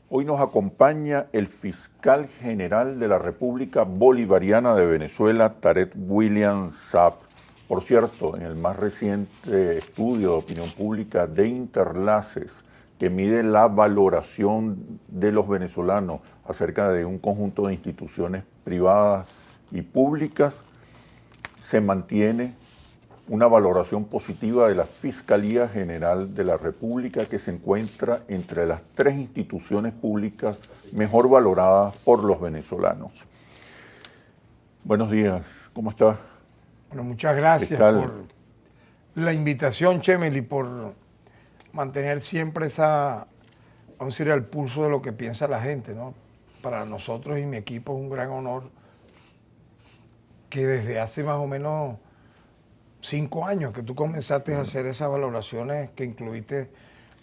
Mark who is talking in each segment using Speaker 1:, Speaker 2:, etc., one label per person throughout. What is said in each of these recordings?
Speaker 1: Hoy nos acompaña el fiscal general de la República Bolivariana de Venezuela, Tarek William Saab. Por cierto, en el más reciente estudio de opinión pública de Interlaces, que mide la valoración de los venezolanos acerca de un conjunto de instituciones privadas y públicas, se mantiene una valoración positiva de la Fiscalía General de la República, que se encuentra entre las 3 instituciones públicas mejor valoradas por los venezolanos. Buenos días, ¿cómo está?
Speaker 2: Bueno, muchas gracias
Speaker 1: fiscal
Speaker 2: por la invitación, Chemel, y por mantener siempre esa, vamos a decir, al pulso de lo que piensa la gente, ¿no? Para nosotros y mi equipo es un gran honor que desde hace más o menos 5 años que tú comenzaste a hacer esas valoraciones que incluiste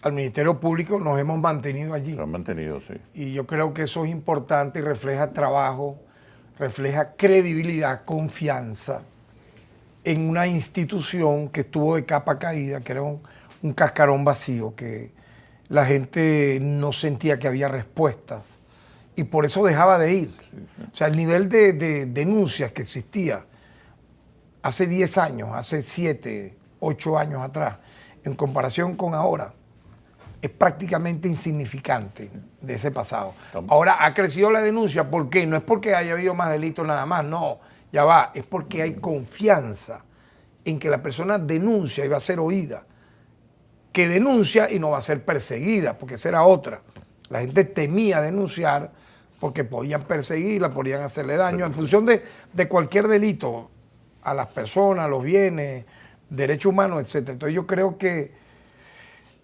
Speaker 2: al Ministerio Público, nos hemos mantenido allí.
Speaker 1: Se han mantenido, sí.
Speaker 2: Y yo creo que eso es importante y refleja trabajo, refleja credibilidad, confianza en una institución que estuvo de capa caída, que era un cascarón vacío, que la gente no sentía que había respuestas y por eso dejaba de ir. O sea, el nivel de denuncias que existía hace 10 años, hace 7, 8 años atrás, en comparación con ahora, es prácticamente insignificante de ese pasado. Ahora ha crecido la denuncia, ¿por qué? No es porque haya habido más delitos nada más, no, ya va, es porque hay confianza en que la persona denuncia y va a ser oída, que denuncia y no va a ser perseguida, porque esa era otra. La gente temía denunciar porque podían perseguirla, podían hacerle daño, en función de cualquier delito, a las personas, a los bienes, derechos humanos, etc. Entonces yo creo que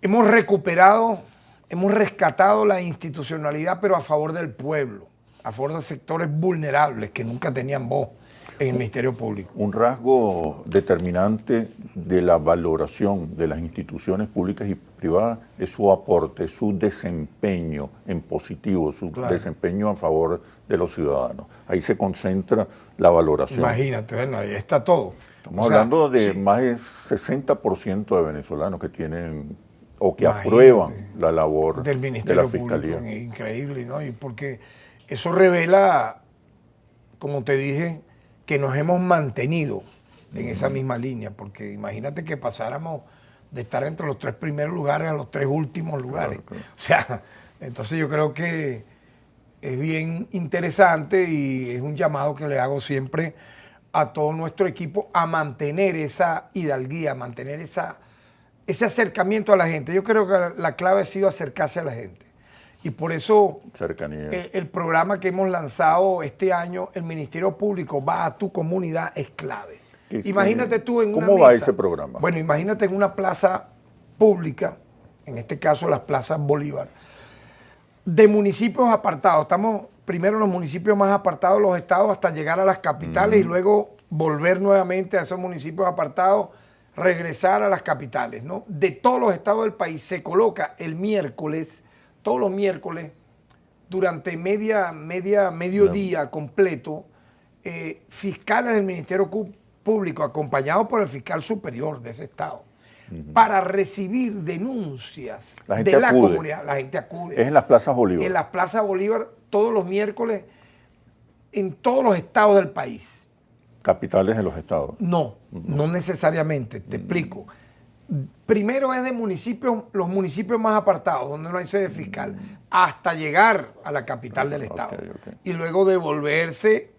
Speaker 2: hemos recuperado, hemos rescatado la institucionalidad, pero a favor del pueblo, a favor de sectores vulnerables que nunca tenían voz en el Ministerio Público.
Speaker 1: Un rasgo determinante de la valoración de las instituciones públicas y privadas es su aporte, su desempeño en positivo, su desempeño a favor de los ciudadanos. Ahí se concentra la valoración.
Speaker 2: Imagínate, bueno, ahí está todo.
Speaker 1: Estamos hablando de más del 60% de venezolanos que tienen o que aprueban la labor
Speaker 2: del Ministerio
Speaker 1: de la Fiscalía.
Speaker 2: Público. Increíble, ¿no? Y porque eso revela, como te dije, que nos hemos mantenido en esa misma línea, porque imagínate que pasáramos de estar entre los 3 primeros lugares a los 3 últimos lugares. Claro. O sea, entonces yo creo que es bien interesante y es un llamado que le hago siempre a todo nuestro equipo a mantener esa hidalguía, a mantener ese acercamiento a la gente. Yo creo que la clave ha sido acercarse a la gente. Y por eso el programa que hemos lanzado este año, el Ministerio Público va a tu comunidad, es clave. Imagínate tú en una
Speaker 1: ¿Cómo va ese programa?
Speaker 2: Bueno, imagínate en una plaza pública, en este caso las plazas Bolívar, de municipios apartados. Estamos primero en los municipios más apartados de los estados hasta llegar a las capitales y luego volver nuevamente a esos municipios apartados, regresar a las capitales, ¿no? De todos los estados del país se coloca el miércoles, todos los miércoles, durante mediodía completo, fiscales del Ministerio Público, acompañados por el fiscal superior de ese estado, para recibir denuncias de la comunidad. La gente acude.
Speaker 1: Es en las plazas Bolívar.
Speaker 2: En las plazas Bolívar, todos los miércoles, en todos los estados del país.
Speaker 1: ¿Capitales de los estados?
Speaker 2: No, no necesariamente, te explico. Primero es de municipios, los municipios más apartados, donde no hay sede fiscal, hasta llegar a la capital del estado. Y luego devolverse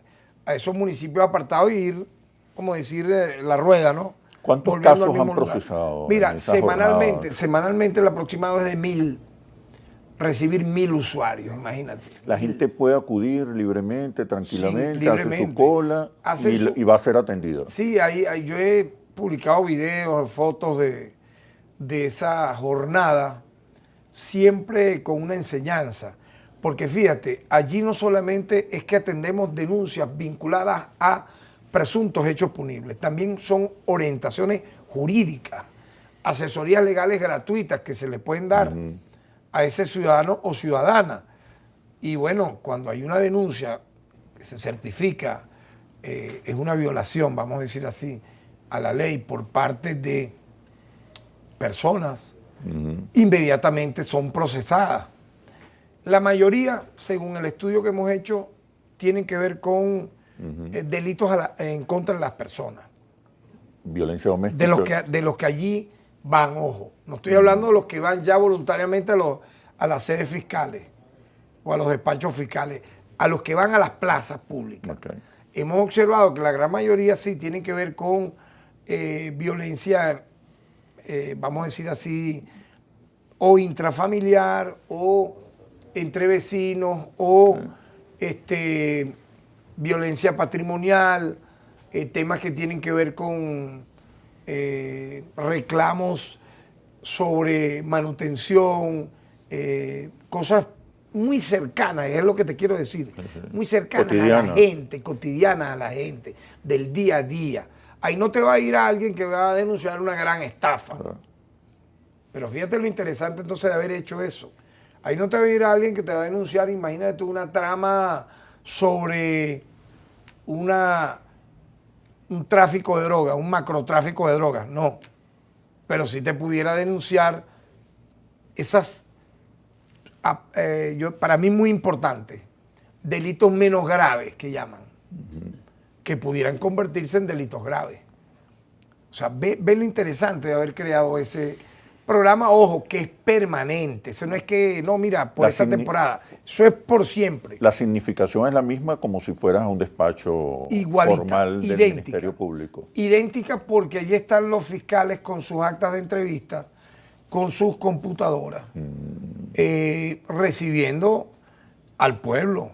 Speaker 2: a esos municipios apartados y ir, como decir, la rueda, ¿no?
Speaker 1: ¿Cuántos casos han procesado?
Speaker 2: Mira, semanalmente el aproximado es de 1000, recibir 1000 usuarios, imagínate.
Speaker 1: La gente puede acudir libremente, tranquilamente, hace su cola y va a ser atendida.
Speaker 2: Sí, yo he publicado videos, fotos de esa jornada, siempre con una enseñanza. Porque fíjate, allí no solamente es que atendemos denuncias vinculadas a presuntos hechos punibles, también son orientaciones jurídicas, asesorías legales gratuitas que se le pueden dar a ese ciudadano o ciudadana. Y bueno, cuando hay una denuncia que se certifica, es una violación, vamos a decir así, a la ley por parte de personas, inmediatamente son procesadas. La mayoría, según el estudio que hemos hecho, tienen que ver con delitos en contra de las personas.
Speaker 1: Violencia doméstica.
Speaker 2: De los que allí van, ojo. No estoy hablando de los que van ya voluntariamente a las sedes fiscales o a los despachos fiscales, a los que van a las plazas públicas. Okay. Hemos observado que la gran mayoría sí tienen que ver con violencia, vamos a decir así, o intrafamiliar, o entre vecinos, o violencia patrimonial, temas que tienen que ver con reclamos sobre manutención, cosas muy cercanas, es lo que te quiero decir, muy cercanas a la gente, cotidianas a la gente, del día a día. Ahí no te va a ir a alguien que va a denunciar una gran estafa. Pero fíjate lo interesante entonces de haber hecho eso. Ahí no te va a ir a alguien que te va a denunciar, imagínate tú, una trama sobre un tráfico de drogas, un macrotráfico de drogas, no. Pero sí te pudiera denunciar esas, para mí muy importante, delitos menos graves que llaman, que pudieran convertirse en delitos graves. O sea, ve lo interesante de haber creado ese programa, ojo, que es permanente. Eso no es que, no, mira, por esta temporada. Eso es por siempre.
Speaker 1: La significación es la misma como si fueras a un despacho formal del Ministerio Público.
Speaker 2: Idéntica, porque allí están los fiscales con sus actas de entrevista, con sus computadoras, recibiendo al pueblo.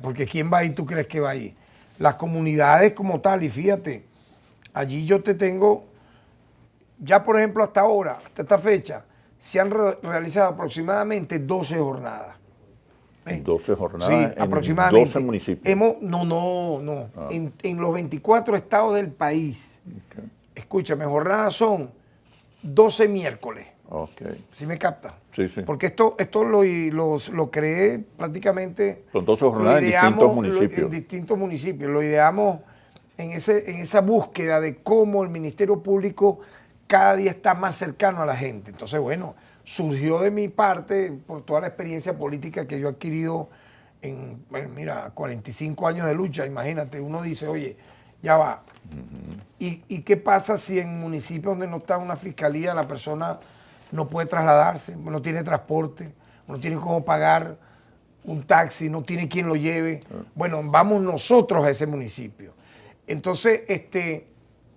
Speaker 2: Porque ¿quién va ahí? ¿Tú crees que va ahí? Las comunidades como tal, y fíjate, allí yo te tengo, ya por ejemplo hasta ahora, hasta esta fecha, se han realizado aproximadamente 12 jornadas.
Speaker 1: 12 jornadas
Speaker 2: sí,
Speaker 1: en
Speaker 2: aproximadamente.
Speaker 1: 12 municipios.
Speaker 2: No. Ah. En los 24 estados del país. Okay. Escúchame, jornadas son 12 miércoles.
Speaker 1: Okay.
Speaker 2: ¿Sí me capta?
Speaker 1: Sí, sí.
Speaker 2: Porque esto lo creé prácticamente.
Speaker 1: Son 12 jornadas en distintos municipios.
Speaker 2: En distintos municipios. Lo ideamos en esa búsqueda de cómo el Ministerio Público cada día está más cercano a la gente. Entonces, bueno, surgió de mi parte, por toda la experiencia política que yo he adquirido en, bueno, mira, 45 años de lucha, imagínate, uno dice, oye, ya va. ¿Y qué pasa si en municipios donde no está una fiscalía la persona no puede trasladarse, no tiene transporte, no tiene cómo pagar un taxi, no tiene quien lo lleve? Bueno, vamos nosotros a ese municipio. Entonces,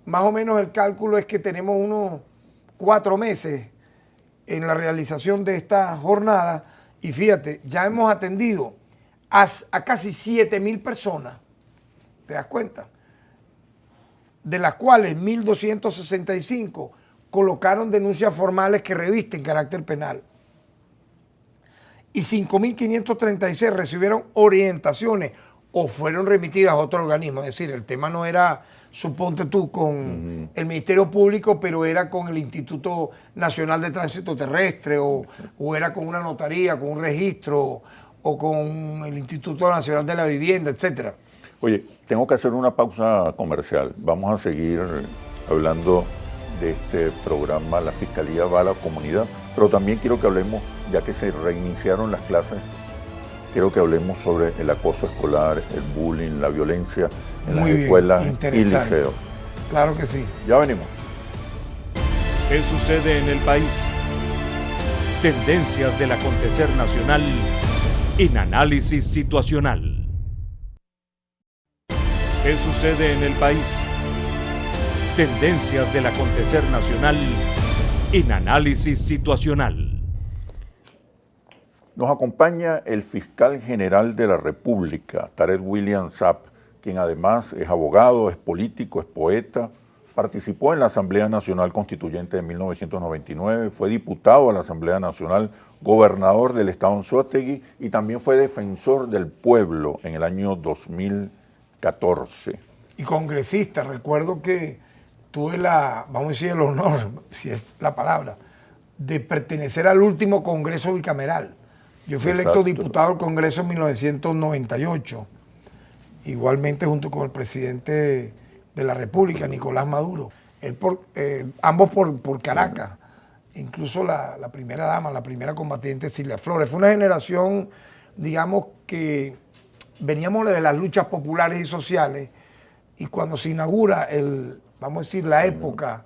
Speaker 2: más o menos el cálculo es que tenemos unos 4 meses en la realización de esta jornada y fíjate, ya hemos atendido a casi 7.000 personas, ¿te das cuenta? De las cuales 1.265 colocaron denuncias formales que revisten carácter penal y 5.536 recibieron orientaciones o fueron remitidas a otro organismo. Es decir, el tema no era, suponte tú, con el Ministerio Público, pero era con el Instituto Nacional de Tránsito Terrestre o era con una notaría, con un registro o con el Instituto Nacional de la Vivienda, etcétera.
Speaker 1: Oye, tengo que hacer una pausa comercial. Vamos a seguir hablando de este programa La Fiscalía va a la comunidad, pero también quiero que hablemos, ya que se reiniciaron las clases, quiero que hablemos sobre el acoso escolar, el bullying, la violencia en las escuelas y liceos.
Speaker 2: Claro que sí.
Speaker 1: Ya venimos.
Speaker 3: ¿Qué sucede en el país? Tendencias del acontecer nacional en análisis situacional. ¿Qué sucede en el país? Tendencias del acontecer nacional en análisis situacional.
Speaker 1: Nos acompaña el fiscal general de la República, Tarek William Saab, quien además es abogado, es político, es poeta, participó en la Asamblea Nacional Constituyente de 1999, fue diputado a la Asamblea Nacional, gobernador del estado Anzoátegui y también fue defensor del pueblo en el año 2014.
Speaker 2: Y congresista, recuerdo que tuve vamos a decir el honor, si es la palabra, de pertenecer al último Congreso bicameral. Yo fui electo diputado al Congreso en 1998, igualmente junto con el presidente de la República, Nicolás Maduro, ambos por Caracas. incluso la primera dama, la primera combatiente Silvia Flores. Fue una generación, digamos, que veníamos de las luchas populares y sociales, y cuando se inaugura vamos a decir, la época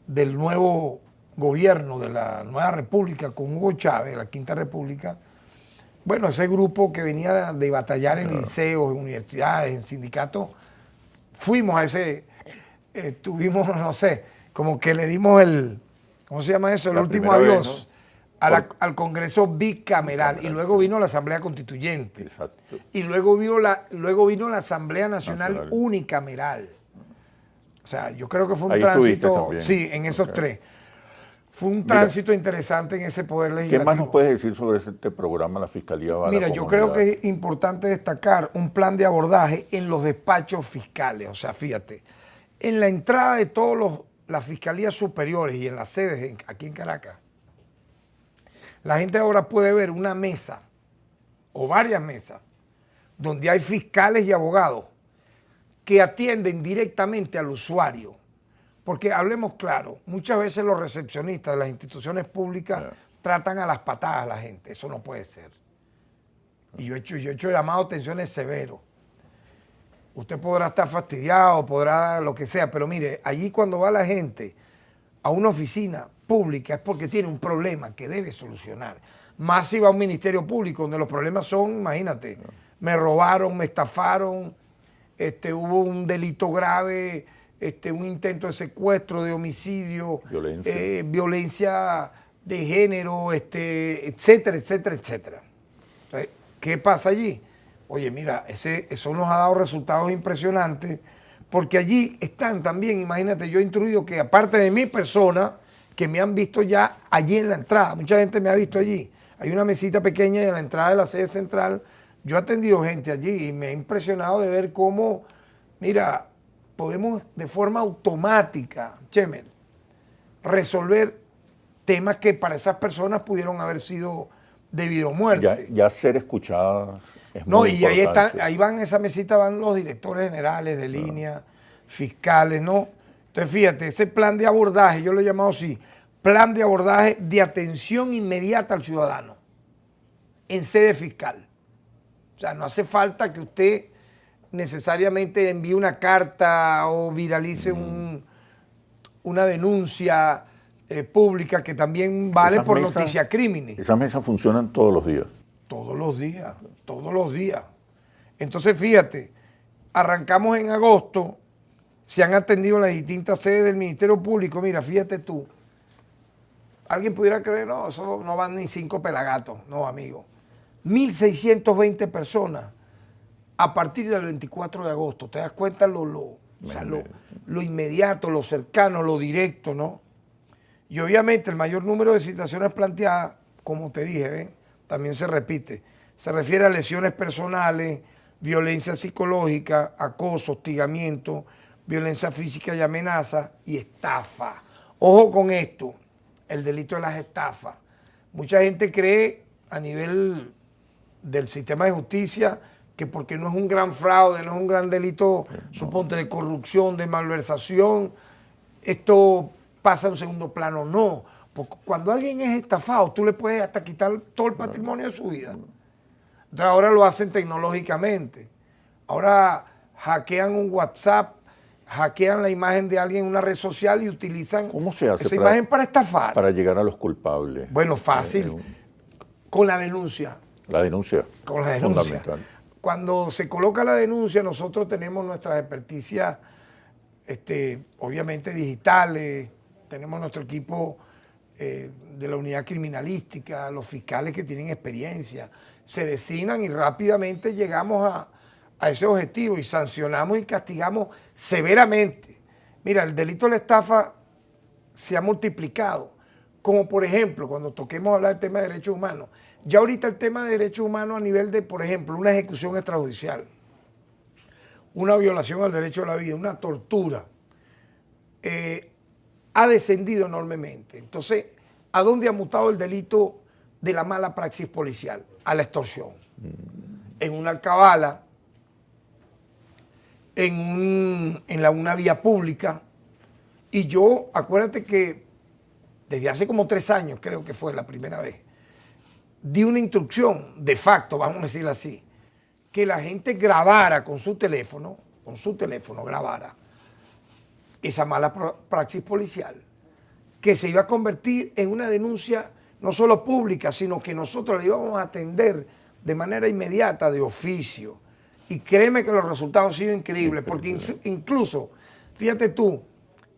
Speaker 2: del nuevo gobierno, de la nueva república con Hugo Chávez, la Quinta República, bueno, ese grupo que venía de batallar en liceos, en universidades, en sindicatos, fuimos a ese, tuvimos, no sé, como que le dimos ¿cómo se llama eso? El último adiós, ¿no? Al Congreso bicameral, y luego vino la Asamblea Constituyente.
Speaker 1: Exacto.
Speaker 2: Y luego vino la Asamblea Nacional Unicameral. O sea, yo creo que fue un
Speaker 1: Ahí
Speaker 2: tránsito, sí, en esos tres. Fue un tránsito interesante en ese poder legislativo.
Speaker 1: ¿Qué más nos puedes decir sobre este programa La Fiscalía va a la
Speaker 2: Mira, yo creo que es importante destacar un plan de abordaje en los despachos fiscales. O sea, fíjate, en la entrada de todas las fiscalías superiores y en las sedes aquí en Caracas, la gente ahora puede ver una mesa o varias mesas donde hay fiscales y abogados que atienden directamente al usuario. Porque hablemos claro, muchas veces los recepcionistas de las instituciones públicas tratan a las patadas a la gente. Eso no puede ser. Y yo he hecho llamados a atenciones severos. Usted podrá estar fastidiado, podrá lo que sea, pero mire, allí cuando va la gente a una oficina pública es porque tiene un problema que debe solucionar. Más si va a un ministerio público donde los problemas son, imagínate, me robaron, me estafaron, hubo un delito grave, un intento de secuestro, de homicidio, violencia de género, etcétera, etcétera, etcétera. Entonces, ¿qué pasa allí? Oye, mira, eso nos ha dado resultados impresionantes, porque allí están también, imagínate, yo he instruido que aparte de mi persona, que me han visto ya allí en la entrada, mucha gente me ha visto allí, hay una mesita pequeña en la entrada de la sede central, yo he atendido gente allí y me ha impresionado de ver cómo, mira, podemos de forma automática, Chemel, resolver temas que para esas personas pudieron haber sido debido a muerte.
Speaker 1: Ya ser escuchadas es
Speaker 2: no,
Speaker 1: muy
Speaker 2: y
Speaker 1: importante.
Speaker 2: ahí van, en esa mesita van los directores generales de línea, fiscales, ¿no? Entonces, fíjate, ese plan de abordaje, yo lo he llamado así, plan de abordaje de atención inmediata al ciudadano en sede fiscal. O sea, no hace falta que usted necesariamente envíe una carta o viralice una denuncia pública, que también vale por noticia crímenes.
Speaker 1: Esas mesas funcionan todos los días.
Speaker 2: Todos los días, todos los días. Entonces, fíjate, arrancamos en agosto, se han atendido en las distintas sedes del Ministerio Público. Mira, fíjate tú, alguien pudiera creer, no, eso no van ni 5 pelagatos. No, amigo. 1.620 personas a partir del 24 de agosto. ¿Te das cuenta lo inmediato, lo cercano, lo directo, no? Y obviamente el mayor número de citaciones planteadas, como te dije, también se repite. Se refiere a lesiones personales, violencia psicológica, acoso, hostigamiento, violencia física y amenaza y estafa. Ojo con esto, el delito de las estafas. Mucha gente cree a nivel del sistema de justicia que porque no es un gran fraude, no es un gran delito, suponte, de corrupción, de malversación, esto pasa a un segundo plano. No, porque cuando alguien es estafado, tú le puedes hasta quitar todo el patrimonio de su vida. Entonces ahora lo hacen tecnológicamente. Ahora hackean un WhatsApp, hackean la imagen de alguien en una red social y utilizan esa imagen para estafar.
Speaker 1: Para llegar a los culpables.
Speaker 2: Bueno, fácil. Con la denuncia.
Speaker 1: La denuncia.
Speaker 2: Con la denuncia.
Speaker 1: Fundamental.
Speaker 2: Cuando se coloca la denuncia, nosotros tenemos nuestras experticias, obviamente digitales, tenemos nuestro equipo de la unidad criminalística, los fiscales que tienen experiencia, se designan y rápidamente llegamos a ese objetivo y sancionamos y castigamos severamente. Mira, el delito de la estafa se ha multiplicado, como por ejemplo, cuando toquemos hablar del tema de derechos humanos. Ya ahorita el tema de derechos humanos a nivel de, por ejemplo, una ejecución extrajudicial, una violación al derecho a la vida, una tortura, ha descendido enormemente. Entonces, ¿a dónde ha mutado el delito de la mala praxis policial? A la extorsión. En una alcabala, en una vía pública. Y yo, acuérdate que desde hace como 3 años, creo que fue la primera vez, di una instrucción de facto, vamos a decirlo así, que la gente grabara con su teléfono grabara esa mala praxis policial, que se iba a convertir en una denuncia no solo pública, sino que nosotros la íbamos a atender de manera inmediata, de oficio. Y créeme que los resultados han sido increíbles, porque incluso, fíjate tú,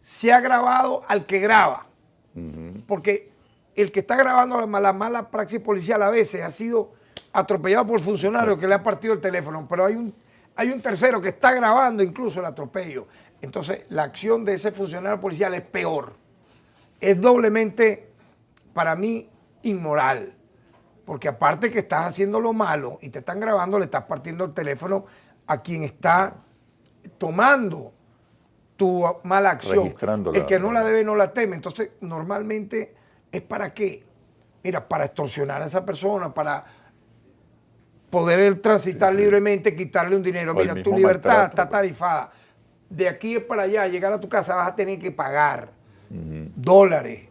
Speaker 2: se ha grabado al que graba, porque el que está grabando la mala praxis policial a veces ha sido atropellado por funcionarios que le ha partido el teléfono, pero hay un tercero que está grabando incluso el atropello. Entonces, la acción de ese funcionario policial es peor. Es doblemente, para mí, inmoral. Porque aparte que estás haciendo lo malo y te están grabando, le estás partiendo el teléfono a quien está tomando tu mala acción. El que no la debe no la teme. Entonces, normalmente, ¿es para qué? Mira, para extorsionar a esa persona, para poder transitar libremente, quitarle un dinero. Mira, tu libertad está tarifada. De aquí para allá, llegar a tu casa vas a tener que pagar dólares,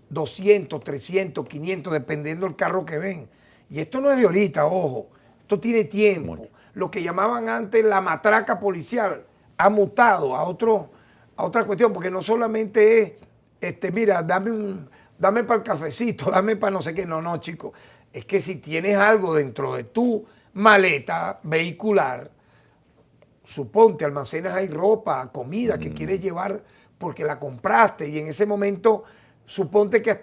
Speaker 2: 200, 300, 500, dependiendo del carro que ven. Y esto no es de ahorita, ojo. Esto tiene tiempo. Lo que llamaban antes la matraca policial ha mutado a otra cuestión, porque no solamente es, mira, dame para el cafecito, dame para no sé qué. No, chicos. Es que si tienes algo dentro de tu maleta vehicular, suponte, almacenas ahí ropa, comida que quieres llevar porque la compraste y en ese momento, suponte que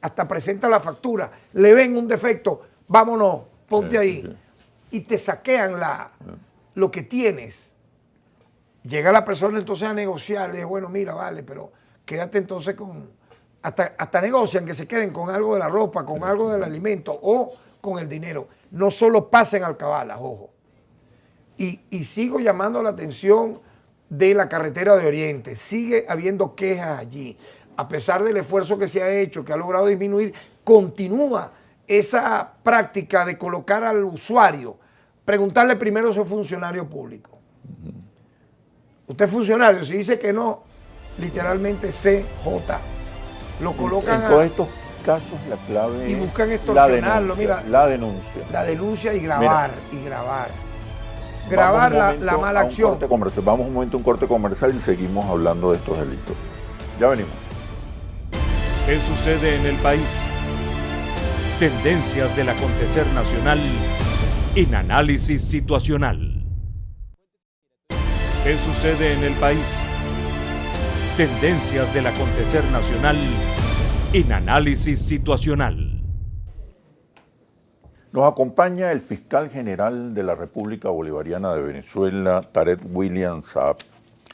Speaker 2: hasta presenta la factura, le ven un defecto, vámonos, ponte ahí. Y te saquean lo que tienes. Llega la persona entonces a negociar, le dice, bueno, mira, vale, pero quédate entonces con... Hasta negocian que se queden con algo de la ropa, con algo del alimento o con el dinero. No solo pasen alcabalas, ojo. Y sigo llamando la atención de la carretera de Oriente. Sigue habiendo quejas allí. A pesar del esfuerzo que se ha hecho, que ha logrado disminuir, continúa esa práctica de colocar al usuario, preguntarle primero si es funcionario público. Usted es funcionario, si dice que no, literalmente CJ. Lo colocan
Speaker 1: en todos estos casos la clave
Speaker 2: y buscan extorsionarlo,
Speaker 1: la denuncia.
Speaker 2: La denuncia y grabar, Grabar la mala acción.
Speaker 1: Vamos un momento a un corte comercial y seguimos hablando de estos delitos. Ya venimos.
Speaker 3: ¿Qué sucede en el país? Tendencias del acontecer nacional en análisis situacional. ¿Qué sucede en el país? Tendencias del acontecer nacional en análisis situacional.
Speaker 1: Nos acompaña el fiscal general de la República Bolivariana de Venezuela, Tarek William Saab,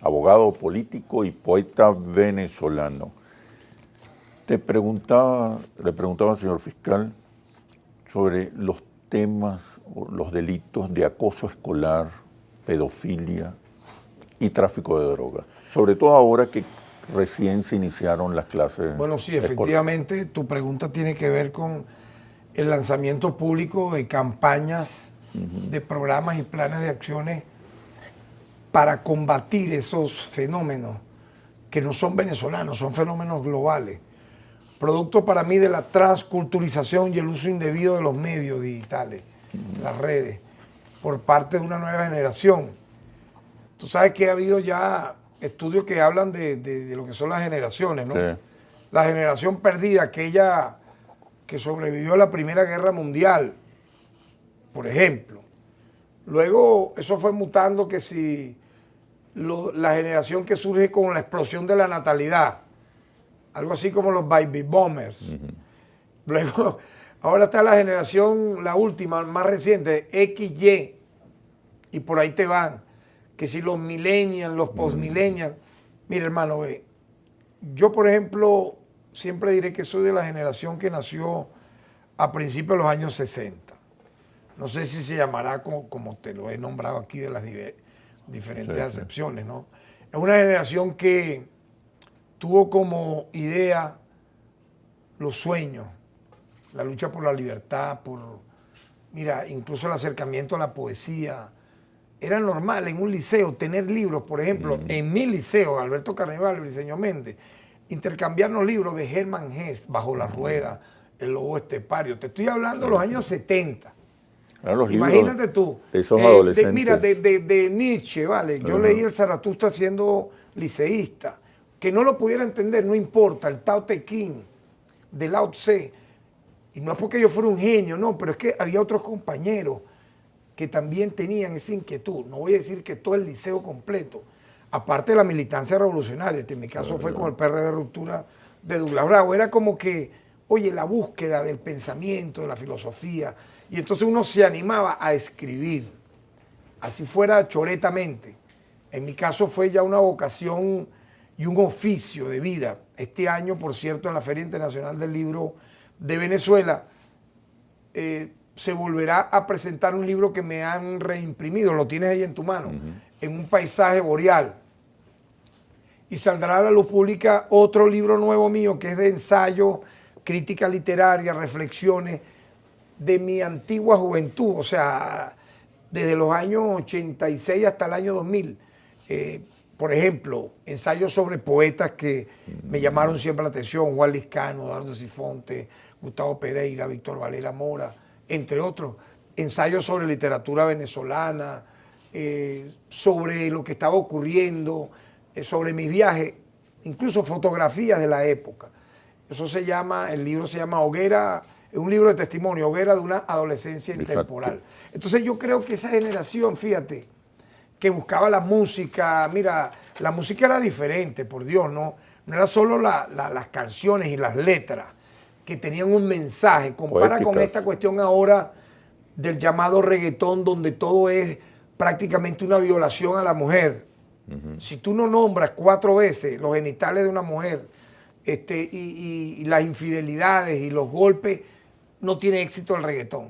Speaker 1: abogado político y poeta venezolano. Le preguntaba, señor fiscal, sobre los temas o los delitos de acoso escolar, pedofilia y tráfico de drogas. Sobre todo ahora que recién se iniciaron las clases.
Speaker 2: Bueno, sí, efectivamente, tu pregunta tiene que ver con el lanzamiento público de campañas, de programas y planes de acciones para combatir esos fenómenos que no son venezolanos, son fenómenos globales. Producto para mí de la transculturización y el uso indebido de los medios digitales, las redes, por parte de una nueva generación. Tú sabes que ha habido ya estudios que hablan de lo que son las generaciones, ¿no? Sí. La generación perdida, aquella que sobrevivió a la Primera Guerra Mundial, por ejemplo. Luego eso fue mutando que si la generación que surge con la explosión de la natalidad, algo así como los baby boomers. Luego, ahora está la generación, la última, más reciente, XY, y por ahí te van, que si los millennials, los postmillennials. Mira, hermano, yo, por ejemplo, siempre diré que soy de la generación que nació a principios de los años 60. No sé si se llamará como te lo he nombrado aquí de las diferentes acepciones, ¿no? Es una generación que tuvo como idea los sueños, la lucha por la libertad, incluso el acercamiento a la poesía. Era normal en un liceo tener libros, por ejemplo, en mi liceo, Alberto Carnaval, Briceño Méndez, intercambiarnos libros de Hermann Hesse, Bajo la rueda, El lobo estepario. Te estoy hablando de los años 70.
Speaker 1: Claro, los
Speaker 2: Imagínate
Speaker 1: libros
Speaker 2: tú.
Speaker 1: de esos adolescentes.
Speaker 2: Mira, de Nietzsche, ¿vale? Yo leí el Zaratustra siendo liceísta. Que no lo pudiera entender, no importa. El Tao Te Ching, de Lao Tse. Y no es porque yo fuera un genio, no, pero es que había otros compañeros que también tenían esa inquietud. No voy a decir que todo el liceo completo. Aparte de la militancia revolucionaria, que en mi caso fue con el PRD de Ruptura de Douglas Bravo. Era como que, oye, la búsqueda del pensamiento, de la filosofía. Y entonces uno se animaba a escribir, así fuera choretamente. En mi caso fue ya una vocación y un oficio de vida. Este año, por cierto, en la Feria Internacional del Libro de Venezuela, se volverá a presentar un libro que me han reimprimido, lo tienes ahí en tu mano, en un paisaje boreal. Y saldrá a la luz pública otro libro nuevo mío, que es de ensayo, crítica literaria, reflexiones de mi antigua juventud, o sea, desde los años 86 hasta el año 2000. Por ejemplo, ensayos sobre poetas que me llamaron siempre la atención: Juan Liscano, Eduardo Sifonte, Gustavo Pereira, Víctor Valera Mora, entre otros. Ensayos sobre literatura venezolana, sobre lo que estaba ocurriendo, sobre mis viajes, incluso fotografías de la época. Eso se llama, el libro se llama Hoguera, es un libro de testimonio, Hoguera de una adolescencia intemporal. Entonces yo creo que esa generación, fíjate, que buscaba la música, mira, la música era diferente, por Dios, no era solo las canciones y las letras que tenían un mensaje. Compara
Speaker 1: Poéticas.
Speaker 2: con esta cuestión ahora del llamado reggaetón, donde todo es prácticamente una violación a la mujer. Si tú no nombras 4 veces los genitales de una mujer y las infidelidades y los golpes, no tiene éxito el reggaetón,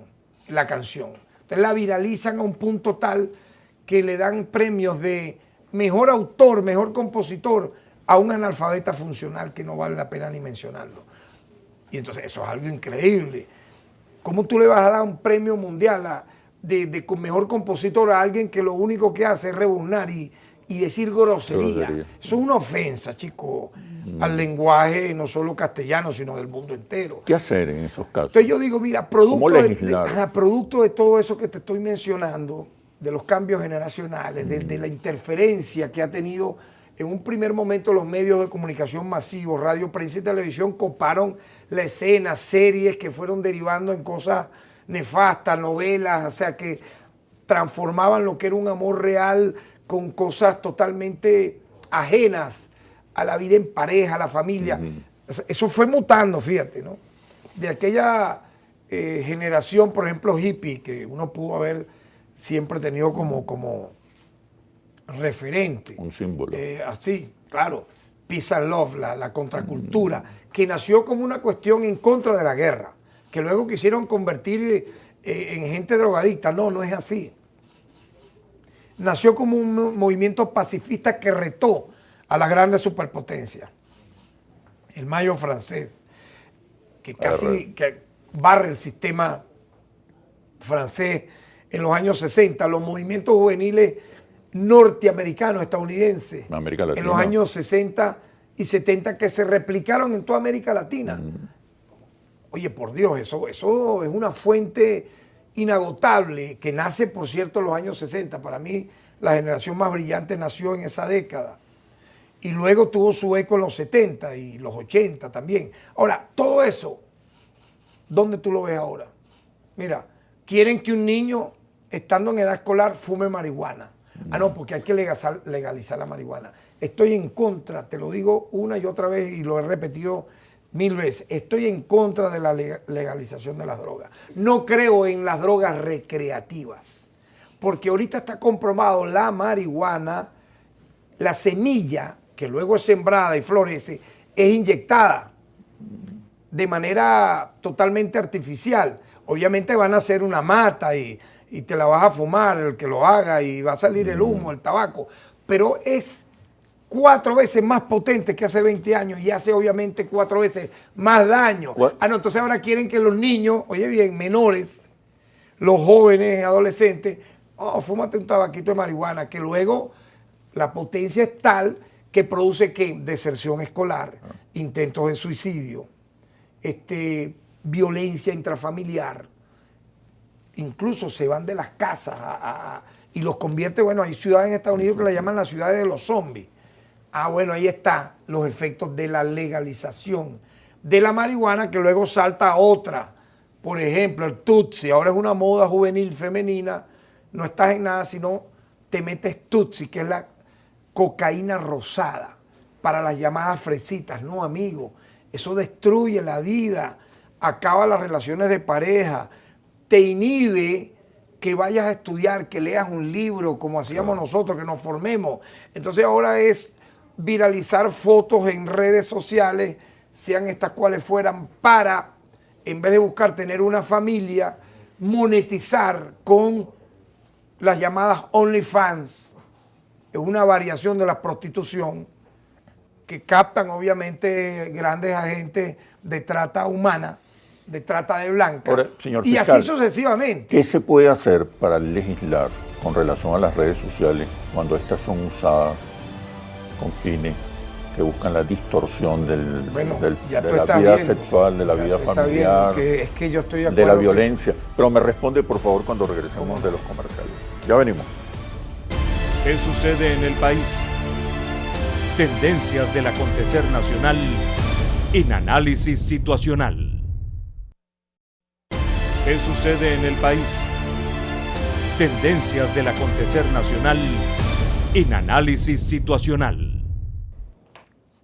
Speaker 2: la canción. Entonces la viralizan a un punto tal que le dan premios de mejor autor, mejor compositor a un analfabeta funcional que no vale la pena ni mencionarlo. Y entonces eso es algo increíble. ¿Cómo tú le vas a dar un premio mundial de mejor compositor a alguien que lo único que hace es rebuznar y decir grosería? Eso es una ofensa, chico, al lenguaje no solo castellano, sino del mundo entero.
Speaker 1: ¿Qué hacer en esos casos?
Speaker 2: Entonces yo digo, mira,
Speaker 1: ¿Cómo legislar?
Speaker 2: producto de todo eso que te estoy mencionando, de los cambios generacionales, de la interferencia que ha tenido en un primer momento los medios de comunicación masivos, radio, prensa y televisión, coparon la escena, series que fueron derivando en cosas nefastas, novelas, o sea, que transformaban lo que era un amor real con cosas totalmente ajenas a la vida en pareja, a la familia. Eso fue mutando, fíjate, ¿no? De aquella generación, por ejemplo, hippie, que uno pudo haber siempre tenido como referente.
Speaker 1: Un símbolo.
Speaker 2: Así, claro. Peace and Love, la contracultura, que nació como una cuestión en contra de la guerra, que luego quisieron convertir en gente drogadicta. No, no es así. Nació como un movimiento pacifista que retó a las grandes superpotencias. El Mayo francés, que casi que barre el sistema francés en los años 60, los movimientos juveniles norteamericanos, estadounidenses, en los años 60 y 70, que se replicaron en toda América Latina. Oye, por Dios, eso es una fuente inagotable, que nace, por cierto, en los años 60. Para mí, la generación más brillante nació en esa década. Y luego tuvo su eco en los 70 y los 80 también. Ahora, todo eso, ¿dónde tú lo ves ahora? Mira, quieren que un niño, estando en edad escolar, fume marihuana. Ah, no, porque hay que legalizar la marihuana. Estoy en contra, te lo digo una y otra vez y lo he repetido 1000 veces. Estoy en contra de la legalización de las drogas. No creo en las drogas recreativas, porque ahorita está comprobado la marihuana, la semilla que luego es sembrada y florece, es inyectada de manera totalmente artificial. Obviamente van a hacer una mata y te la vas a fumar, el que lo haga, y va a salir el humo, el tabaco, pero es 4 veces más potente que hace 20 años y hace obviamente 4 veces más daño. Ah, no, entonces ahora quieren que los niños, oye bien, menores, los jóvenes, adolescentes, fúmate un tabaquito de marihuana, que luego la potencia es tal que produce ¿qué? Deserción escolar, intentos de suicidio, violencia intrafamiliar, incluso se van de las casas y los convierte, bueno, hay ciudades en Estados Unidos que la llaman las ciudades de los zombies. Bueno, ahí están los efectos de la legalización de la marihuana, que luego salta a otra. Por ejemplo, el Tutsi, ahora es una moda juvenil femenina, no estás en nada, sino te metes Tutsi, que es la cocaína rosada, para las llamadas fresitas. No, amigo, eso destruye la vida, acaba las relaciones de pareja, te inhibe que vayas a estudiar, que leas un libro, como hacíamos nosotros, que nos formemos. Entonces ahora es viralizar fotos en redes sociales, sean estas cuales fueran, para, en vez de buscar tener una familia, monetizar con las llamadas OnlyFans. Es una variación de la prostitución que captan obviamente grandes agentes de trata humana, de trata de blancas,
Speaker 1: ahora, señor
Speaker 2: y
Speaker 1: fiscal,
Speaker 2: así sucesivamente.
Speaker 1: ¿Qué se puede hacer para legislar con relación a las redes sociales cuando estas son usadas con fines que buscan la distorsión de la vida sexual, de la vida familiar,
Speaker 2: es que yo estoy
Speaker 1: de la violencia? Pero me responde, por favor, cuando regresemos de los comerciales. Ya venimos.
Speaker 3: ¿Qué sucede en el país? Tendencias del acontecer nacional en Análisis Situacional. ¿Qué sucede en el país? Tendencias del acontecer nacional en Análisis Situacional.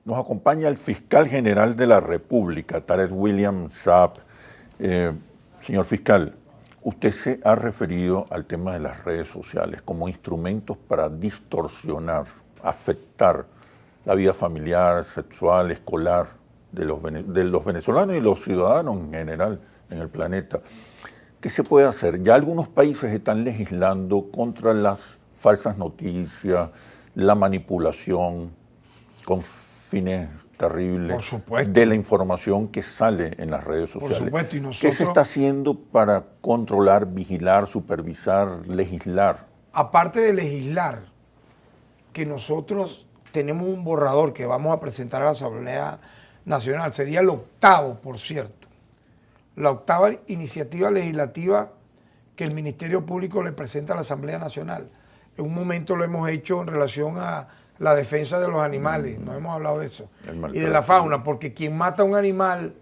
Speaker 1: Nos acompaña el fiscal general de la República, Tarek William Saab. Señor fiscal, usted se ha referido al tema de las redes sociales como instrumentos para distorsionar, afectar la vida familiar, sexual, escolar de los venezolanos y los ciudadanos en general en el planeta. ¿Qué se puede hacer? Ya algunos países están legislando contra las falsas noticias, la manipulación con fines terribles de la información que sale en las redes sociales.
Speaker 2: Por supuesto, y nosotros,
Speaker 1: ¿qué se está haciendo para controlar, vigilar, supervisar, legislar?
Speaker 2: Aparte de legislar, que nosotros tenemos un borrador que vamos a presentar a la Asamblea Nacional, sería el octavo, por cierto, la octava iniciativa legislativa que el Ministerio Público le presenta a la Asamblea Nacional. En un momento lo hemos hecho en relación a la defensa de los animales, no hemos hablado de eso, y de la fauna, porque quien mata a un animal,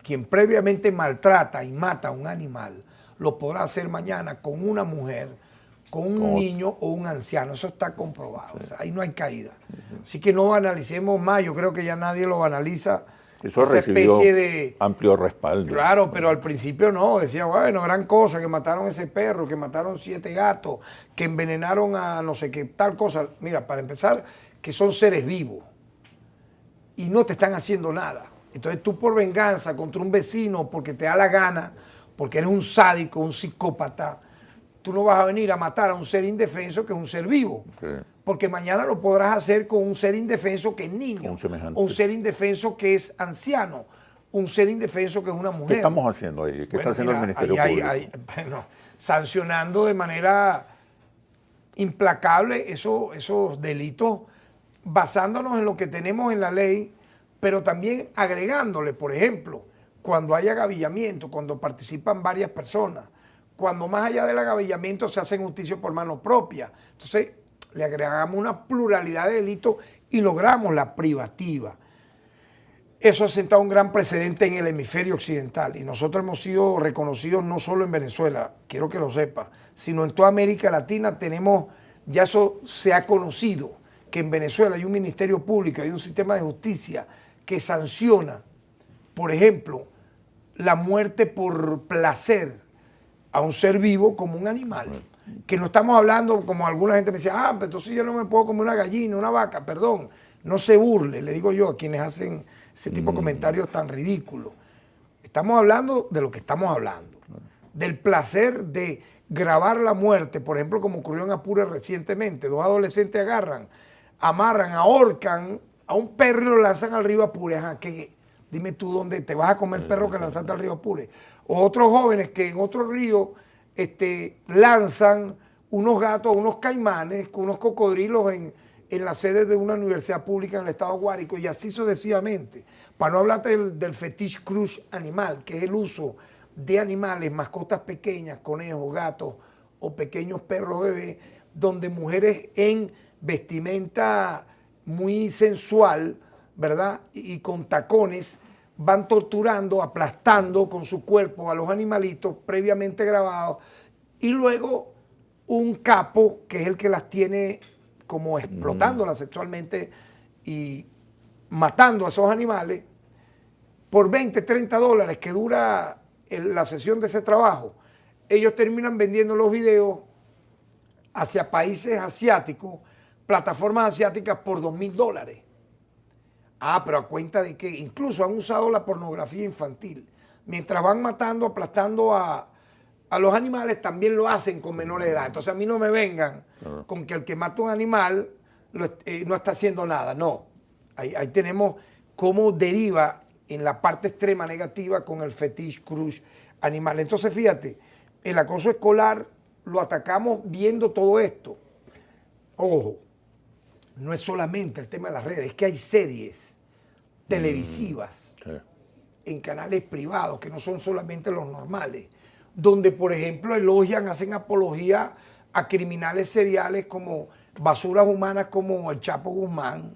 Speaker 2: quien previamente maltrata y mata a un animal, lo podrá hacer mañana con una mujer, con un niño o un anciano. Eso está comprobado, o sea, ahí no hay caída. Así que no banalicemos más, yo creo que ya nadie lo banaliza.
Speaker 1: Eso ha recibido amplio respaldo.
Speaker 2: Claro, pero al principio no, decía, bueno, gran cosa, que mataron ese perro, que mataron 7 gatos, que envenenaron a no sé qué, tal cosa. Mira, para empezar, que son seres vivos y no te están haciendo nada. Entonces tú por venganza contra un vecino, porque te da la gana, porque eres un sádico, un psicópata, tú no vas a venir a matar a un ser indefenso que es un ser vivo. Okay. Porque mañana lo podrás hacer con un ser indefenso que es niño, o un ser indefenso que es anciano, un ser indefenso que es una mujer.
Speaker 1: ¿Qué estamos haciendo ahí? ¿Qué está haciendo el Ministerio Público?
Speaker 2: Bueno, sancionando de manera implacable esos delitos, basándonos en lo que tenemos en la ley, pero también agregándole, por ejemplo, cuando hay agavillamiento, cuando participan varias personas, cuando más allá del agavillamiento se hace justicia por mano propia. Entonces, le agregamos una pluralidad de delitos y logramos la privativa. Eso ha sentado un gran precedente en el hemisferio occidental y nosotros hemos sido reconocidos no solo en Venezuela, quiero que lo sepa, sino en toda América Latina ya eso se ha conocido, que en Venezuela hay un ministerio público, hay un sistema de justicia que sanciona, por ejemplo, la muerte por placer a un ser vivo como un animal. Que no estamos hablando, como alguna gente me decía, pero entonces yo no me puedo comer una gallina, una vaca, perdón, no se burle, le digo yo a quienes hacen ese tipo de comentarios tan ridículos. Estamos hablando de lo que estamos hablando, del placer de grabar la muerte, por ejemplo, como ocurrió en Apure recientemente, 2 adolescentes amarran, ahorcan a un perro y lo lanzan al río Apure. Ajá, dime tú dónde te vas a comer el perro que lanzaste al río Apure. O otros jóvenes que en otro río lanzan unos gatos, unos caimanes, unos cocodrilos en la sede de una universidad pública en el estado de Guárico, y así sucesivamente. Para no hablar del fetish crush animal, que es el uso de animales, mascotas pequeñas, conejos, gatos o pequeños perros bebés, donde mujeres en vestimenta muy sensual, ¿verdad? Y con tacones, van torturando, aplastando con su cuerpo a los animalitos previamente grabados, y luego un capo, que es el que las tiene como explotándolas sexualmente y matando a esos animales, por 20, 30 dólares que dura la sesión de ese trabajo, ellos terminan vendiendo los videos hacia países asiáticos, plataformas asiáticas, por $2,000. Pero a cuenta de que incluso han usado la pornografía infantil. Mientras van matando, aplastando a los animales, también lo hacen con menores de edad. Entonces a mí no me vengan con que el que mata un animal no está haciendo nada. No, ahí tenemos cómo deriva en la parte extrema negativa con el fetish crush animal. Entonces fíjate, el acoso escolar lo atacamos viendo todo esto. Ojo, no es solamente el tema de las redes, es que hay series televisivas en canales privados que no son solamente los normales, donde por ejemplo elogian, hacen apología a criminales seriales como basuras humanas como el Chapo Guzmán,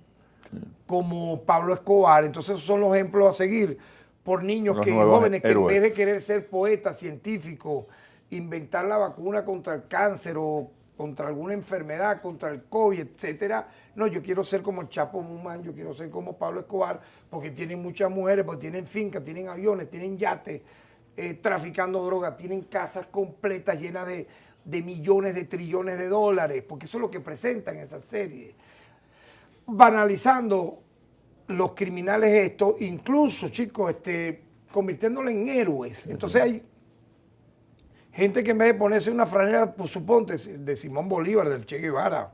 Speaker 2: como Pablo Escobar. Entonces esos son los ejemplos a seguir por niños jóvenes que en vez de querer ser poetas, científicos, inventar la vacuna contra el cáncer o contra alguna enfermedad, contra el COVID, etcétera. No, yo quiero ser como el Chapo Guzmán, yo quiero ser como Pablo Escobar, porque tienen muchas mujeres, porque tienen fincas, tienen aviones, tienen yates, traficando droga, tienen casas completas llenas de millones, de trillones de dólares, porque eso es lo que presentan esas series. Banalizando los criminales esto, incluso, chicos, convirtiéndolos en héroes. Entonces hay gente que en vez de ponerse una franela, pues suponte, de Simón Bolívar, del Che Guevara,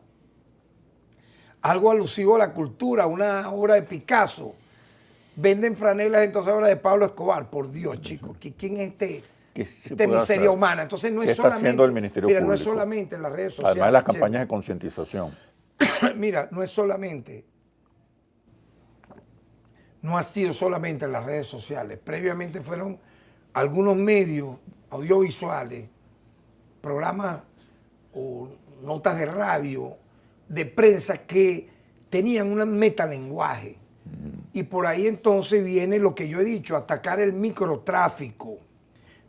Speaker 2: algo alusivo a la cultura, una obra de Picasso, venden franelas entonces ahora de Pablo Escobar. Por Dios, chicos, ¿quién es esta miseria humana? Entonces no es solamente,
Speaker 1: haciendo el Ministerio Público?
Speaker 2: No es solamente en las redes sociales.
Speaker 1: Además de las campañas de concientización.
Speaker 2: Mira, no ha sido solamente en las redes sociales. Previamente fueron algunos medios audiovisuales, programas o notas de radio, de prensa que tenían un metalenguaje. Y por ahí entonces viene lo que yo he dicho, atacar el microtráfico.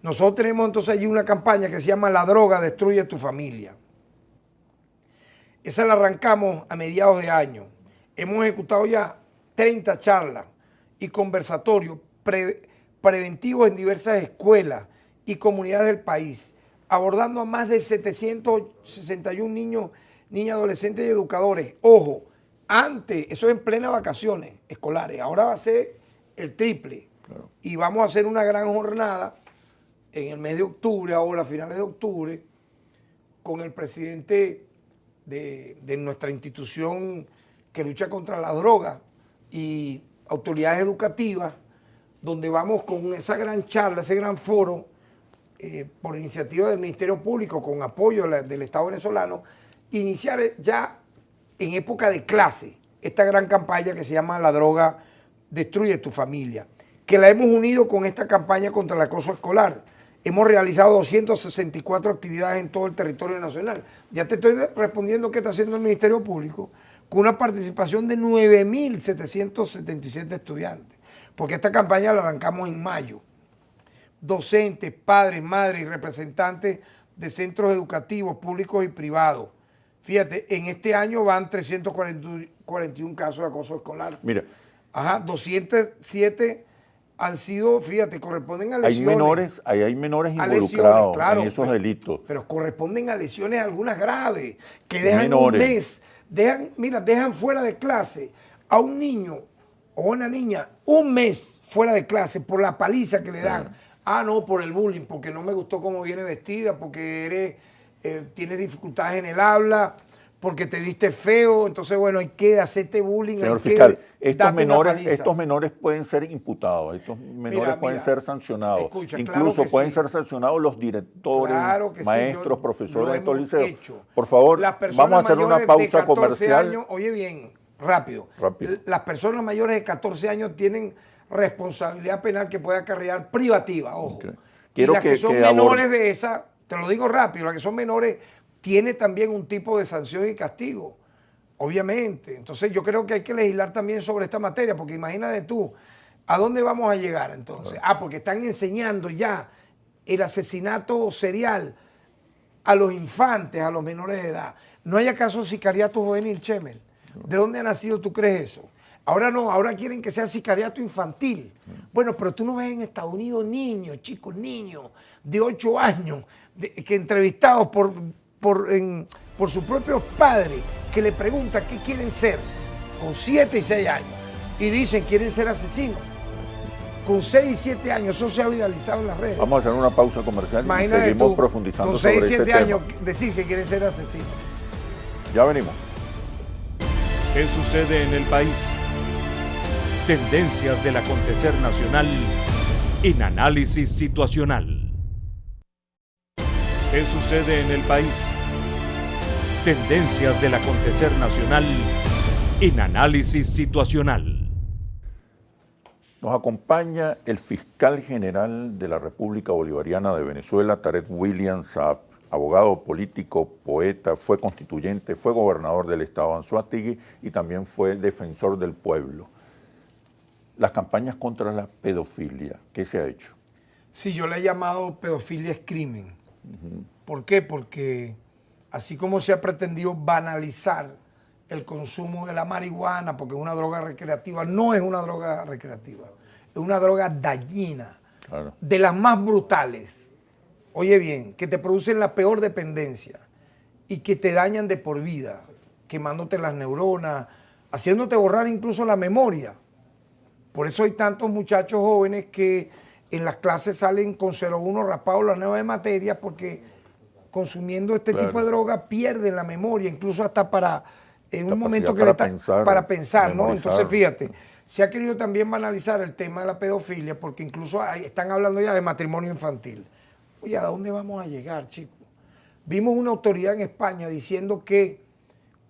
Speaker 2: Nosotros tenemos entonces allí una campaña que se llama La droga destruye tu familia. Esa la arrancamos a mediados de año. Hemos ejecutado ya 30 charlas y conversatorios preventivos en diversas escuelas y comunidades del país, abordando a más de 761 niños, niñas, adolescentes y educadores. Ojo, antes, eso en plenas vacaciones escolares, ahora va a ser el triple. Claro. Y vamos a hacer una gran jornada en el mes de octubre, ahora a finales de octubre, con el presidente de nuestra institución que lucha contra la droga y autoridades educativas, donde vamos con esa gran charla, ese gran foro, por iniciativa del Ministerio Público, con apoyo del Estado venezolano, iniciar ya en época de clase esta gran campaña que se llama La droga destruye tu familia, que la hemos unido con esta campaña contra el acoso escolar. Hemos realizado 264 actividades en todo el territorio nacional. Ya te estoy respondiendo qué está haciendo el Ministerio Público, con una participación de 9.777 estudiantes, porque esta campaña la arrancamos en mayo. Docentes, padres, madres y representantes de centros educativos públicos y privados. Fíjate, en este año van 341 casos de acoso escolar.
Speaker 1: Mira.
Speaker 2: 207 han sido, fíjate, corresponden a lesiones.
Speaker 1: Hay menores involucrados
Speaker 2: claro,
Speaker 1: en esos delitos.
Speaker 2: Pero corresponden a lesiones algunas graves, que dejan un mes, dejan fuera de clase a un niño o una niña un mes fuera de clase por la paliza que le dan. No, por el bullying, porque no me gustó cómo viene vestida, porque tienes dificultades en el habla, porque te diste feo, entonces bueno, hay que hacerte bullying.
Speaker 1: Señor
Speaker 2: hay
Speaker 1: fiscal,
Speaker 2: que
Speaker 1: estos
Speaker 2: darte una
Speaker 1: menores,
Speaker 2: paliza.
Speaker 1: estos menores pueden ser imputados, estos menores pueden
Speaker 2: mira,
Speaker 1: ser sancionados.
Speaker 2: escucha,
Speaker 1: Incluso
Speaker 2: claro que
Speaker 1: pueden
Speaker 2: sí.
Speaker 1: ser sancionados los directores,
Speaker 2: Claro que sí,
Speaker 1: maestros,
Speaker 2: lo
Speaker 1: profesores de estos
Speaker 2: hemos
Speaker 1: liceos.
Speaker 2: hecho.
Speaker 1: Por favor,
Speaker 2: Las personas
Speaker 1: vamos a hacer una
Speaker 2: mayores de
Speaker 1: pausa
Speaker 2: 14
Speaker 1: comercial.
Speaker 2: años, oye bien, rápido.
Speaker 1: Rápido.
Speaker 2: Las personas mayores de 14 años tienen responsabilidad penal que puede acarrear privativa, ojo.
Speaker 1: Okay.
Speaker 2: Y
Speaker 1: Quiero
Speaker 2: las que son
Speaker 1: que
Speaker 2: menores de esa, te lo digo rápido, las que son menores tiene también un tipo de sanción y castigo, obviamente. Entonces yo creo que hay que legislar también sobre esta materia, porque imagínate tú, ¿a dónde vamos a llegar entonces? Porque están enseñando ya el asesinato serial a los infantes, a los menores de edad. ¿No hay acaso sicariato juvenil, Chemel? ¿De dónde ha nacido, tú crees eso? Ahora no, ahora quieren que sea sicariato infantil. Bueno, pero tú no ves en Estados Unidos niños, chicos, niños de 8 años, que entrevistados por sus propios padres, que le preguntan qué quieren ser con 7 y 6 años. Y dicen, quieren ser asesinos. Con 6 y 7 años, eso se ha viralizado en las redes.
Speaker 1: Vamos a hacer una pausa comercial y seguimos profundizando
Speaker 2: con
Speaker 1: sobre
Speaker 2: 6 y 7
Speaker 1: este
Speaker 2: años
Speaker 1: tema.
Speaker 2: decir que quieren ser asesinos.
Speaker 1: Ya venimos.
Speaker 3: ¿Qué sucede en el país? Tendencias del acontecer nacional en análisis situacional. ¿Qué sucede en el país? Tendencias del acontecer nacional en análisis situacional.
Speaker 1: Nos acompaña el fiscal general de la República Bolivariana de Venezuela, Tarek William Saab, abogado, político, poeta, fue constituyente, fue gobernador del estado de Anzoátegui y también fue defensor del pueblo. Las campañas contra la pedofilia, ¿qué se ha hecho?
Speaker 2: Sí, yo le he llamado pedofilia es crimen. ¿Por qué? Porque así como se ha pretendido banalizar el consumo de la marihuana, porque es una droga recreativa, no es una droga recreativa, es una droga dañina,
Speaker 1: Claro.
Speaker 2: de las más brutales. Oye bien, que te producen la peor dependencia y que te dañan de por vida, quemándote las neuronas, haciéndote borrar incluso la memoria. Por eso hay tantos muchachos jóvenes que en las clases salen con 0,1 rapados las nuevas materias porque consumiendo este tipo de droga pierden la memoria, incluso hasta para en un momento que para pensar, ¿no? Entonces fíjate, se ha querido también banalizar el tema de la pedofilia porque incluso están hablando ya de matrimonio infantil. Oye, ¿a dónde vamos a llegar, chicos? Vimos una autoridad en España diciendo que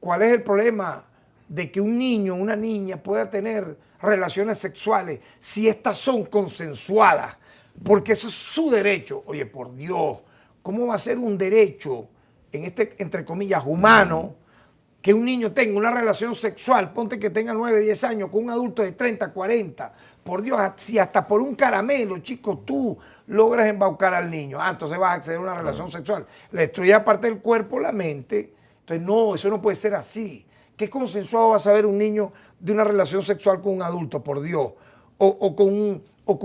Speaker 2: ¿cuál es el problema de que un niño o una niña pueda tener relaciones sexuales si estas son consensuadas? Porque eso es su derecho. Oye, por Dios, ¿cómo va a ser un derecho, en este, entre comillas, humano, que un niño tenga una relación sexual, ponte que tenga 9, 10 años, con un adulto de 30, 40? Por Dios, si hasta por un caramelo, chicos, tú logras embaucar al niño, entonces vas a acceder a una relación sexual. Le destruye aparte del cuerpo la mente. Entonces, no, eso no puede ser así. ¿Qué consensuado va a saber un niño de una relación sexual con un adulto, por Dios? O con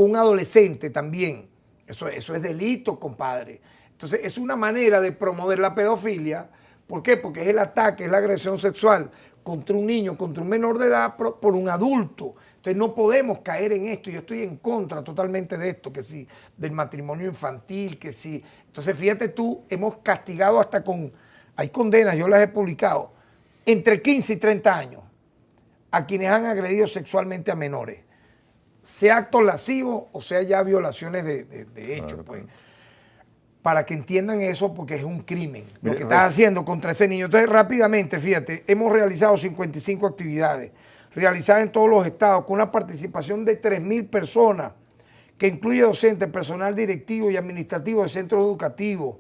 Speaker 2: un adolescente también. Eso es delito, compadre. Entonces, es una manera de promover la pedofilia. ¿Por qué? Porque es el ataque, es la agresión sexual contra un niño, contra un menor de edad por un adulto. Entonces, no podemos caer en esto. Yo estoy en contra totalmente de esto, que si del matrimonio infantil, que si... Entonces, fíjate tú, hemos castigado hasta con... Hay condenas, yo las he publicado, entre 15 y 30 años a quienes han agredido sexualmente a menores, sea actos lascivos o sea ya violaciones de hecho, claro, pues. Para que entiendan eso, porque es un crimen lo que estás haciendo contra ese niño. Entonces, rápidamente, fíjate, hemos realizado 55 actividades, realizadas en todos los estados, con una participación de 3,000 personas, que incluye docentes, personal directivo y administrativo de centros educativos,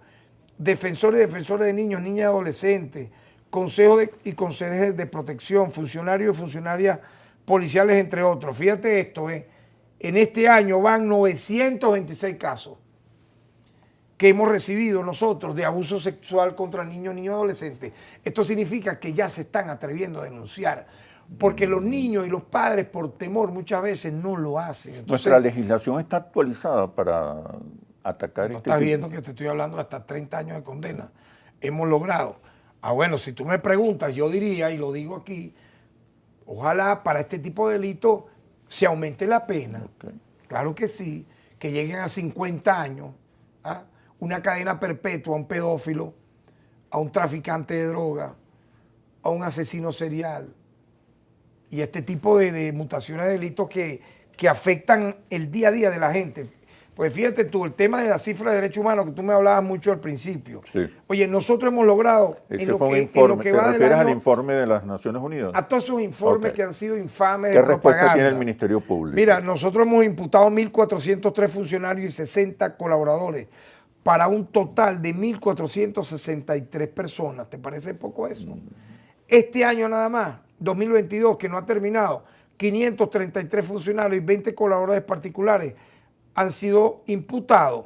Speaker 2: defensores y defensores de niños, niñas y adolescentes, consejos y consejeros de protección, funcionarios y funcionarias policiales, entre otros. Fíjate esto, en este año van 926 casos que hemos recibido nosotros de abuso sexual contra niños, niños y adolescentes. Esto significa que ya se están atreviendo a denunciar, porque los niños y los padres por temor muchas veces no lo hacen. Entonces,
Speaker 1: nuestra legislación está actualizada para atacar
Speaker 2: no estás viendo que te estoy hablando de hasta 30 años de condena. Hemos logrado. Bueno, si tú me preguntas, yo diría, y lo digo aquí, ojalá para este tipo de delitos se aumente la pena. Okay. Claro que sí, que lleguen a 50 años, una cadena perpetua a un pedófilo, a un traficante de droga, a un asesino serial y este tipo de mutaciones de delitos que afectan el día a día de la gente. Pues fíjate tú, el tema de la cifra de derechos humanos que tú me hablabas mucho al principio.
Speaker 1: Sí.
Speaker 2: Oye, nosotros hemos logrado...
Speaker 1: Ese fue un informe. ¿Te refieres al informe de las Naciones Unidas?
Speaker 2: A todos esos informes que han sido infames
Speaker 1: ¿Qué
Speaker 2: de
Speaker 1: respuesta
Speaker 2: propaganda.
Speaker 1: tiene el Ministerio Público?
Speaker 2: Mira, nosotros hemos imputado 1.403 funcionarios y 60 colaboradores para un total de 1.463 personas. ¿Te parece poco eso? Este año nada más, 2022, que no ha terminado, 533 funcionarios y 20 colaboradores particulares han sido imputados.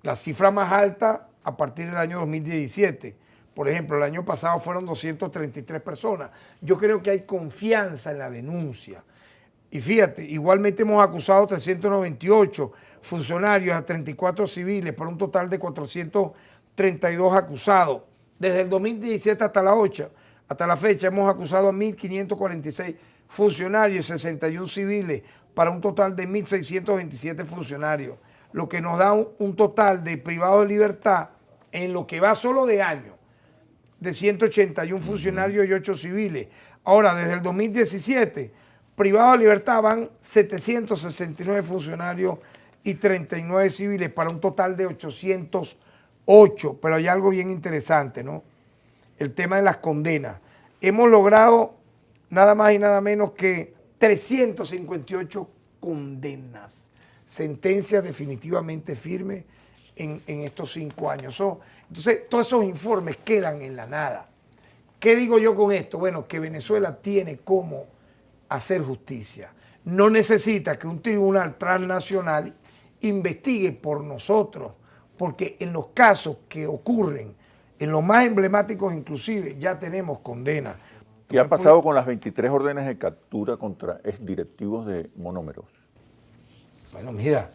Speaker 2: La cifra más alta a partir del año 2017. Por ejemplo, el año pasado fueron 233 personas. Yo creo que hay confianza en la denuncia. Y fíjate, igualmente hemos acusado 398 funcionarios a 34 civiles por un total de 432 acusados. Desde el 2017 hasta la fecha hemos acusado a 1.546 funcionarios y 61 civiles para un total de 1.627 funcionarios, lo que nos da un total de privados de libertad en lo que va solo de año, de 181 funcionarios y 8 civiles. Ahora, desde el 2017, privados de libertad van 769 funcionarios y 39 civiles para un total de 808. Pero hay algo bien interesante, ¿no? El tema de las condenas. Hemos logrado nada más y nada menos que 358 condenas, sentencias definitivamente firmes en estos 5 años. Entonces, todos esos informes quedan en la nada. ¿Qué digo yo con esto? Bueno, que Venezuela tiene cómo hacer justicia. No necesita que un tribunal transnacional investigue por nosotros, porque en los casos que ocurren, en los más emblemáticos inclusive, ya tenemos condenas.
Speaker 1: ¿Qué ha pasado con las 23 órdenes de captura contra exdirectivos de Monómeros?
Speaker 2: Bueno, mira,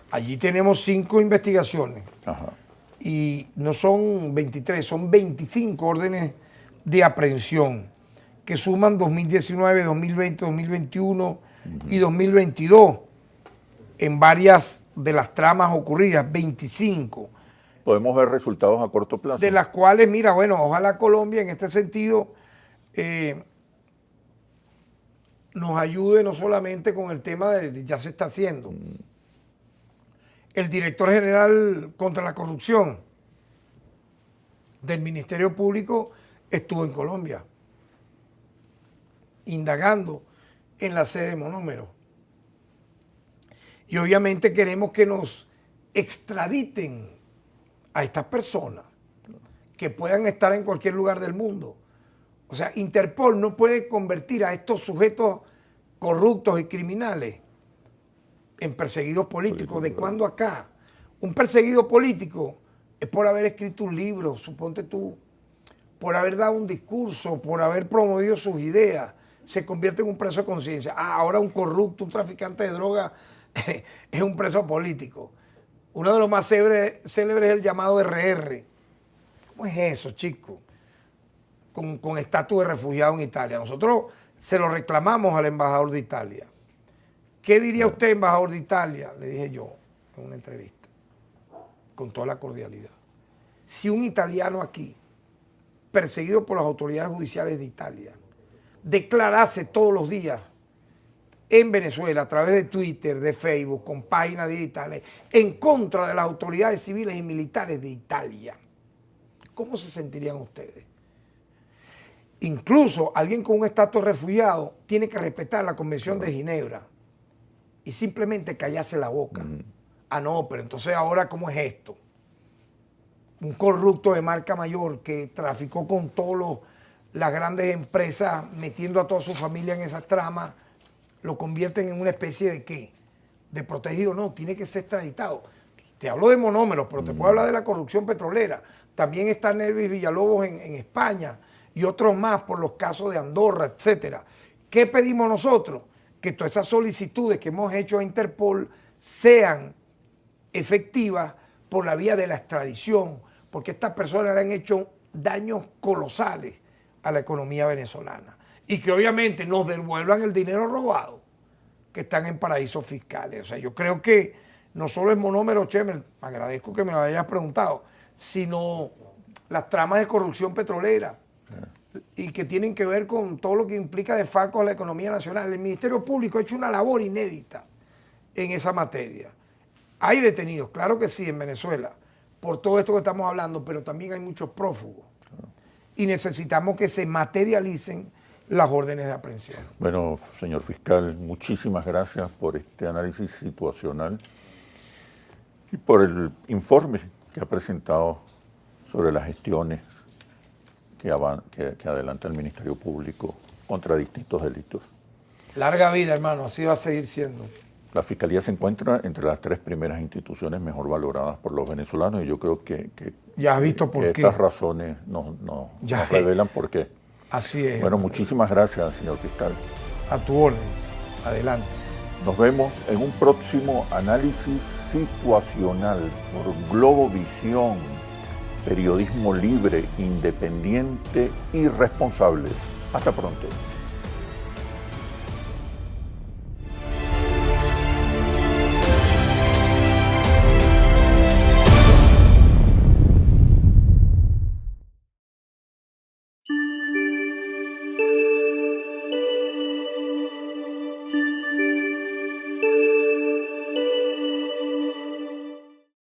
Speaker 2: allí tenemos 5 investigaciones.
Speaker 1: Ajá.
Speaker 2: Y no son 23, son 25 órdenes de aprehensión que suman 2019, 2020, 2021 y 2022 en varias de las tramas ocurridas, 25.
Speaker 1: ¿Podemos ver resultados a corto plazo?
Speaker 2: De las cuales, mira, bueno, ojalá Colombia en este sentido nos ayude no solamente con el tema de ya se está haciendo. El director general contra la corrupción del Ministerio Público estuvo en Colombia, indagando en la sede de Monómeros. Y obviamente queremos que nos extraditen a estas personas, que puedan estar en cualquier lugar del mundo. O sea, Interpol no puede convertir a estos sujetos corruptos y criminales en perseguidos políticos. ¿De cuándo acá? Un perseguido político es por haber escrito un libro, suponte tú, por haber dado un discurso, por haber promovido sus ideas, se convierte en un preso de conciencia. Ahora un corrupto, un traficante de droga es un preso político. Uno de los más célebres es el llamado RR. ¿Cómo es eso, chico? Con estatus de refugiado en Italia. Nosotros se lo reclamamos al embajador de Italia. ¿Qué diría usted, embajador de Italia? Le dije yo en una entrevista, con toda la cordialidad. Si un italiano aquí, perseguido por las autoridades judiciales de Italia, declarase todos los días en Venezuela, a través de Twitter, de Facebook, con páginas digitales, en contra de las autoridades civiles y militares de Italia, ¿cómo se sentirían ustedes? Incluso alguien con un estatus de refugiado tiene que respetar la Convención de Ginebra y simplemente callarse la boca. Ah, no, pero entonces ahora, ¿cómo es esto? Un corrupto de marca mayor que traficó con todas las grandes empresas, metiendo a toda su familia en esas tramas, lo convierten en una especie de ¿qué? De protegido. No, tiene que ser extraditado. Te hablo de Monómeros, pero te puedo hablar de la corrupción petrolera. También está Nervis Villalobos en España y otros más por los casos de Andorra, etcétera. ¿Qué pedimos nosotros? Que todas esas solicitudes que hemos hecho a Interpol sean efectivas por la vía de la extradición, porque estas personas le han hecho daños colosales a la economía venezolana y que obviamente nos devuelvan el dinero robado que están en paraísos fiscales. O sea, yo creo que no solo es Monómeros, Chemel, agradezco que me lo hayas preguntado, sino las tramas de corrupción petrolera. y que tienen que ver con todo lo que implica desfalcos a la economía nacional. El Ministerio Público ha hecho una labor inédita en esa materia. Hay detenidos, claro que sí, en Venezuela, por todo esto que estamos hablando, pero también hay muchos prófugos. Y necesitamos que se materialicen las órdenes de aprehensión.
Speaker 1: Bueno, señor fiscal, muchísimas gracias por este análisis situacional y por el informe que ha presentado sobre las gestiones que adelanta el Ministerio Público contra distintos delitos.
Speaker 2: Larga vida, hermano, así va a seguir siendo.
Speaker 1: La Fiscalía se encuentra entre las 3 primeras instituciones mejor valoradas por los venezolanos y yo creo que
Speaker 2: ya has visto por qué.
Speaker 1: Estas razones nos revelan por qué.
Speaker 2: Así es.
Speaker 1: Bueno, muchísimas gracias, señor fiscal.
Speaker 2: A tu orden. Adelante.
Speaker 1: Nos vemos en un próximo análisis situacional por Globovisión, periodismo libre, independiente y responsable. Hasta pronto.